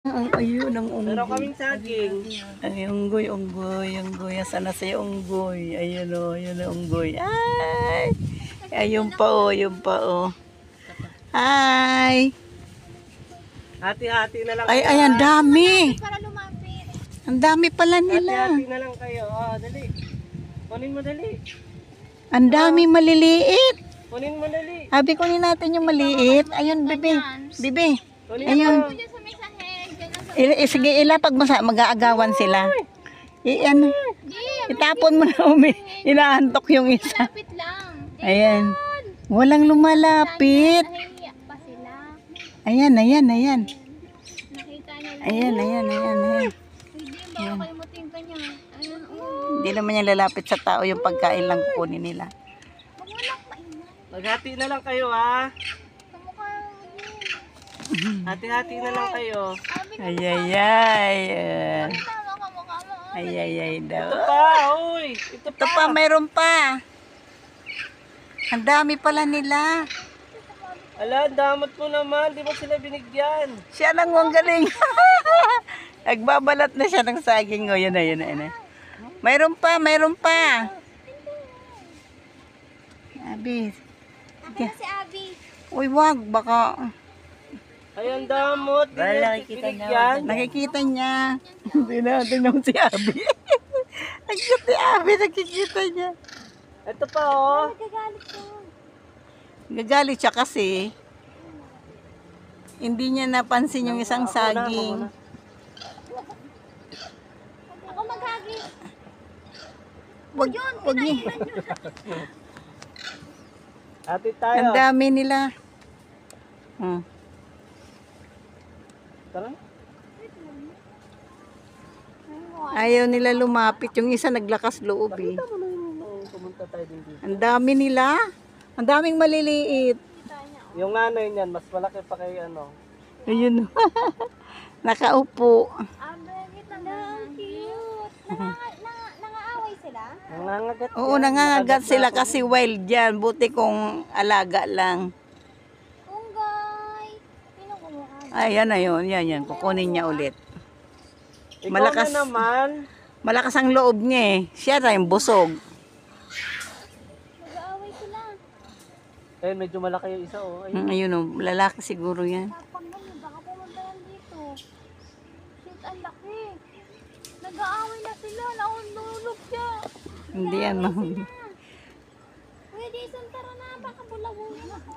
Ayun, ang unggoy. Meron kaming saging. Ay, unggoy. Asan na si unggoy? Ayun o, yun ang unggoy. Ay! Ayun pa o, Hi! Hati-hati na lang Ay, kayo. ay, ang dami. Para lumapit. Ang dami pala nila. Hati-hati na lang kayo. Oh, dali. Kunin mo dali. Ang dami maliliit. Kunin mo dali. Habi, kunin natin yung maliit. Ayun, bebe. Bebe. Kunin Ayun. mo. Diyan sa may sahig. Diyan lang sa... Sige, ilapag mo sa mag-aagawan sila. Ano, Di, itapon mo na inaantok yung isa. lapit lang. Di, Ayan. Walang lumalapit. nahihiya pa sila. Ayan. Nakita nila. Ayan. Hindi, baka kalimutin ka niya. Ayun, oh. Hindi naman yan lalapit sa tao yung pagkain lang kukunin nila. Huwag mo lang maingat. Maghati na lang kayo ha. Kamukha mo. Hati-hati na lang kayo. Sabi ko, Ay. tama kamukha mo. Ay daw. Ito pa, uy. Ito Ito pa, mayroon pa. Ang dami pala nila. Ala, damot mo naman. Di ba sila binigyan? Siya lang ang galing. Nagbabalat na siya ng saging. O, yun na. Mayroon pa. Abi. Akin na si Abby. Uy, wag. Baka Ay, ang damot. Di na binigyan. nakikita niya. Tingnan mo si Abi. Ang cute ni Abi. Nakikita niya. Ito pa, oh. Nagagalit ko. Gagalit siya kasi hindi niya napansin yung isang saging. Ako maghagi. Wag niya. Hati tayo. Ang dami nila. Tara. Ayaw nila lumapit. Yung isa naglakas loob eh. Tama na yung pumunta tayo din dito. Ang dami nila. Ang daming maliliit. Yung nanay niyan, mas malaki pa kay ano. Ayun. Nakaupo. Abby, ang cute. Nangaaway sila? Nangangagat Oo, yan. nangangagat sila kasi wild yan. Buti kung alaga lang. Unggay. Sino kumukha? Ayan na yun. Yan. Kukunin niya ulit. Ikaw Malakas. na naman. Malakas ang loob niya eh. Siya rin busog. Nag-aaway sila. Ayun, medyo malaki yung isa, oh. Ayun. Ayun o. Lalaki siguro yan. Tapang ganyan, baka pumunta yan dito. Shit, ang laki. Nag-aaway na sila. Nahulog siya. Hindi yan. Pwede isang tara na. Baka bulawin ako.